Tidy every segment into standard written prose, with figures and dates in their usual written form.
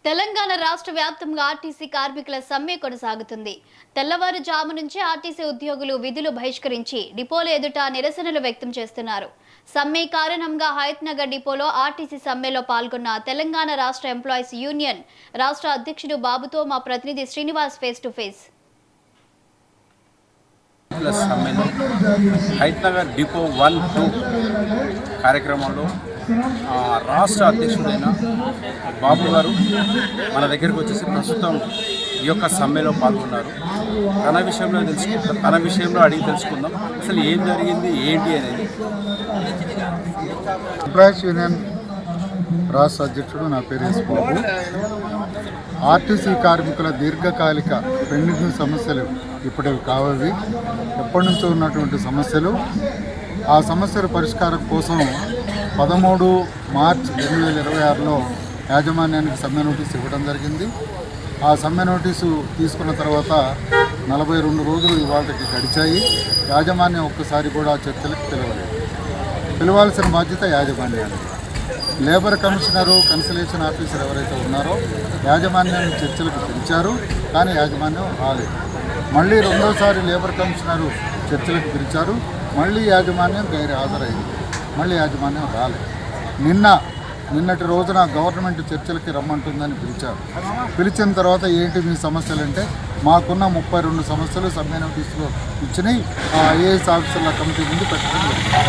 తెలంగాణ రాష్ట్ర వ్యాప్తంగా ఆర్టీసీ కార్మికుల సమ్మె కొనసాగుతుంది. తెల్లవారుజాము నుంచి ఆర్టీసీ ఉద్యోగులు విధులు బహిష్కరించి డిపోల ఎదుట నిరసనలు వ్యక్తం చేస్తున్నారు. సమ్మె కారణంగా హయత్నగర్ డిపోలో ఆర్టీసీ సమ్మెలో పాల్గొన్న తెలంగాణ రాష్ట్ర ఎంప్లాయీస్ యూనియన్ రాష్ట్ర అధ్యక్షుడు బాబుతో మా ప్రతినిధి Srinivas face to face. Hayathnagar depot 1-2 కార్యక్రమంలో రాష్ట్ర అధ్యక్షుడైన బాబు గారు మన దగ్గరికి వచ్చేసి ప్రస్తుతం ఈ యొక్క సమ్మెలో పాల్గొన్నారు. తన విషయంలో అడిగి తెలుసుకుందాం, అసలు ఏం జరిగింది ఏంటి అనేది. ఎంప్లాయీస్ యూనియన్ రాష్ట్ర అధ్యక్షుడు, నా పేరు ఎస్ బాబు. ఆర్టీసీ కార్మికుల దీర్ఘకాలిక పెండింగ్ సమస్యలు ఇప్పటివి కావవి, ఎప్పటి నుంచో ఉన్నటువంటి సమస్యలు. ఆ సమస్యల పరిష్కారం కోసం 13 మార్చి 2026లో యాజమాన్యానికి సమ్మె నోటీసు ఇవ్వడం జరిగింది. ఆ సమ్మె నోటీసు తీసుకున్న తర్వాత 42 రోజులు ఇవాళకి గడిచాయి. యాజమాన్యం ఒక్కసారి కూడా చర్చలకు పిలవాల్సిన బాధ్యత యాజమాన్యానికి. లేబర్ కమిషనరు, కన్సలేషన్ ఆఫీసర్ ఎవరైతే ఉన్నారో యాజమాన్యాన్ని చర్చలకు పిలిచారు, కానీ యాజమాన్యం రాలేదు. మళ్ళీ రెండోసారి లేబర్ కమిషనరు చర్చలకు పిలిచారు, మళ్ళీ యాజమాన్యం హాజరైంది, మళ్ళీ యాజమాన్యం రాలేదు. నిన్నటి రోజున గవర్నమెంట్ చర్చలకి రమ్మంటుందని పిలిచారు. పిలిచిన తర్వాత ఏంటి మీ సమస్యలు అంటే, మాకున్న 32 సమస్యలు సమ్మె నోటీసులో ఇచ్చినాయి, ఆ ఐఏఎస్ ఆఫీసర్ల కమిటీ ముందు పెట్టడం జరిగింది.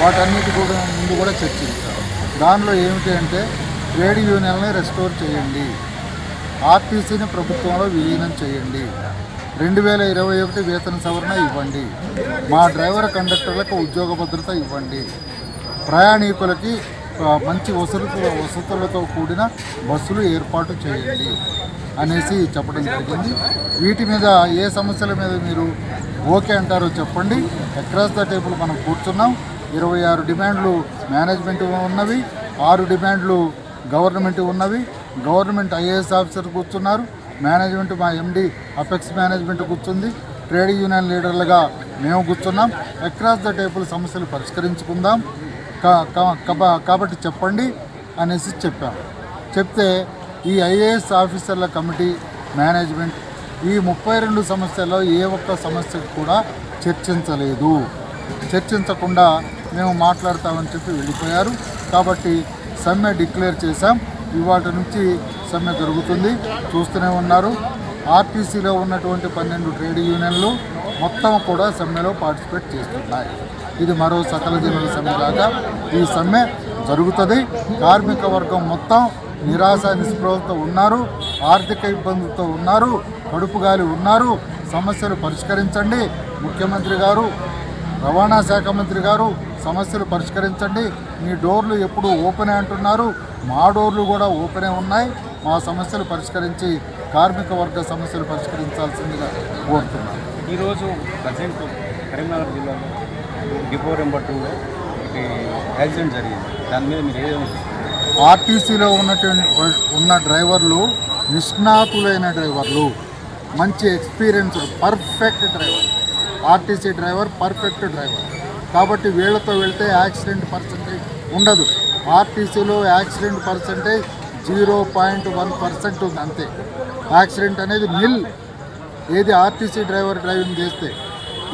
వాటన్నిటి ముందు కూడా చర్చించారు. దానిలో ఏమిటి అంటే, ట్రేడ్ యూనియన్ని రెస్టోర్ చేయండి, ఆర్టీసీని ప్రభుత్వంలో విలీనం చేయండి, 2021 వేతన సవరణ ఇవ్వండి, మా డ్రైవర్ కండక్టర్లకు ఉద్యోగ భద్రత ఇవ్వండి, ప్రయాణికులకి మంచి వసతులతో కూడిన బస్సులు ఏర్పాటు చేయండి అనేసి చెప్పడం జరిగింది. వీటి మీద ఏ సమస్యల మీద మీరు ఓకే అంటారో చెప్పండి. అక్రాస్ ద టేబుల్ మనం కూర్చున్నాం. 26 డిమాండ్లు మేనేజ్మెంట్ ఉన్నవి, 6 డిమాండ్లు గవర్నమెంట్ ఉన్నవి. గవర్నమెంట్ ఐఏఎస్ ఆఫీసర్ కూర్చున్నారు, మేనేజ్మెంట్ మా ఎండి అపెక్స్ మేనేజ్మెంట్ కూర్చుంది, ట్రేడ్ యూనియన్ లీడర్లుగా మేము కూర్చున్నాం. అక్రాస్ ద టేబుల్ సమస్యలు పరిష్కరించుకుందాం కాబట్టి చెప్పండి అనేసి చెప్పాం. చెప్తే ఈ ఐఏఎస్ ఆఫీసర్ల కమిటీ, మేనేజ్మెంట్ ఈ 32 సమస్యల్లో ఏ ఒక్క సమస్యకు కూడా చర్చించలేదు. చర్చించకుండా మేము మాట్లాడతామని చెప్పి వెళ్ళిపోయారు. కాబట్టి సమ్మె డిక్లేర్ చేశాం. ఇవాటి నుంచి సమ్మె జరుగుతుంది, చూస్తూనే ఉన్నారు. ఆర్టీసీలో ఉన్నటువంటి 12 ట్రేడ్ యూనియన్లు మొత్తం కూడా సమ్మెలో పార్టిసిపేట్ చేస్తున్నాయి. ఇది మరో సకల జనుల సమ్మెలాగా ఈ సమ్మె జరుగుతుంది. కార్మిక వర్గం మొత్తం నిరాశ నిస్పృహలతో ఉన్నారు, ఆర్థిక ఇబ్బందులతో ఉన్నారు, కడుపుగాలి ఉన్నారు. సమస్యలు పరిష్కరించండి ముఖ్యమంత్రి గారు, రవాణా శాఖ మంత్రి గారు, సమస్యలు పరిష్కరించండి. మీ డోర్లు ఎప్పుడు ఓపెనే అంటున్నారు, మా డోర్లు కూడా ఓపెనే ఉన్నాయి. మా సమస్యలు పరిష్కరించి కార్మిక వర్గ సమస్యలు పరిష్కరించాల్సిందిగా కోరుతున్నాను. ఈరోజు ప్రజెంట్ కరీంనగర్ జిల్లాలో డిపో నెంబర్ 2లో యాక్సిడెంట్ జరిగింది. దాని మీద మీరు ఏమేమి? ఆర్టీసీలో ఉన్న డ్రైవర్లు నిష్ణాతులైన డ్రైవర్లు, మంచి experienced perfect driver. RTC driver perfect driver కాబట్టి వీళ్లతో వెళ్తే యాక్సిడెంట్ పర్సెంటేజ్ ఉండదు. ఆర్టీసీలో యాక్సిడెంట్ పర్సెంటేజ్ 0.1% ఉంది, అంతే. యాక్సిడెంట్ అనేది నిల్. ఏది ఆర్టీసీ డ్రైవర్ డ్రైవింగ్ చేస్తే.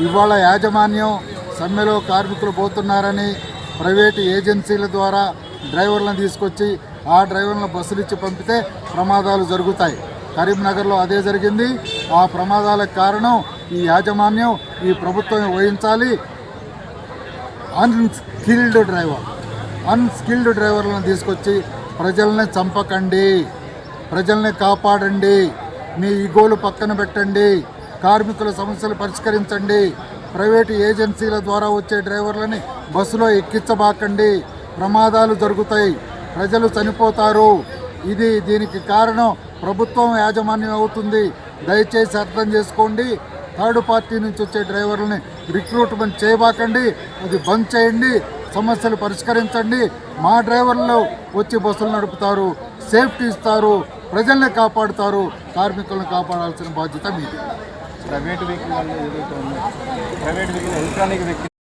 ఇవాళ యాజమాన్యం సమ్మెలో కార్మికులు పోతున్నారని ప్రైవేటు ఏజెన్సీల ద్వారా డ్రైవర్లను తీసుకొచ్చి ఆ డ్రైవర్లను బస్సులు ఇచ్చి పంపితే ప్రమాదాలు జరుగుతాయి. కరీంనగర్లో అదే జరిగింది. ఆ ప్రమాదాలకు కారణం ఈ యాజమాన్యం, ఈ ప్రభుత్వం వహించాలి. అన్స్కిల్డ్ డ్రైవర్లను తీసుకొచ్చి ప్రజల్ని చంపకండి, ప్రజల్ని కాపాడండి, మీ ఈగోలు పక్కన పెట్టండి, కార్మికుల సమస్యలు పరిష్కరించండి. ప్రైవేటు ఏజెన్సీల ద్వారా వచ్చే డ్రైవర్లని బస్సులో ఎక్కించబాకండి, ప్రమాదాలు జరుగుతాయి, ప్రజలు చనిపోతారు. దీనికి కారణం ప్రభుత్వం, యాజమాన్యం అవుతుంది. దయచేసి అర్థం చేసుకోండి. థర్డ్ పార్టీ నుంచి వచ్చే డ్రైవర్లని రిక్రూట్మెంట్ చేయబాకండి, అది బంద్ చేయండి, సమస్యలు పరిష్కరించండి. మా డ్రైవర్లు వచ్చి బస్సులు నడుపుతారు, సేఫ్టీ ఇస్తారు, ప్రజల్ని కాపాడుతారు, కార్మికులను కాపాడాల్సిన బాధ్యత మీది. ప్రైవేట్ వెహికల్ వాళ్ళు ఏదైతే ఉందో, ప్రైవేట్ వెహికల్ ఎలక్ట్రానిక్ వెహికల్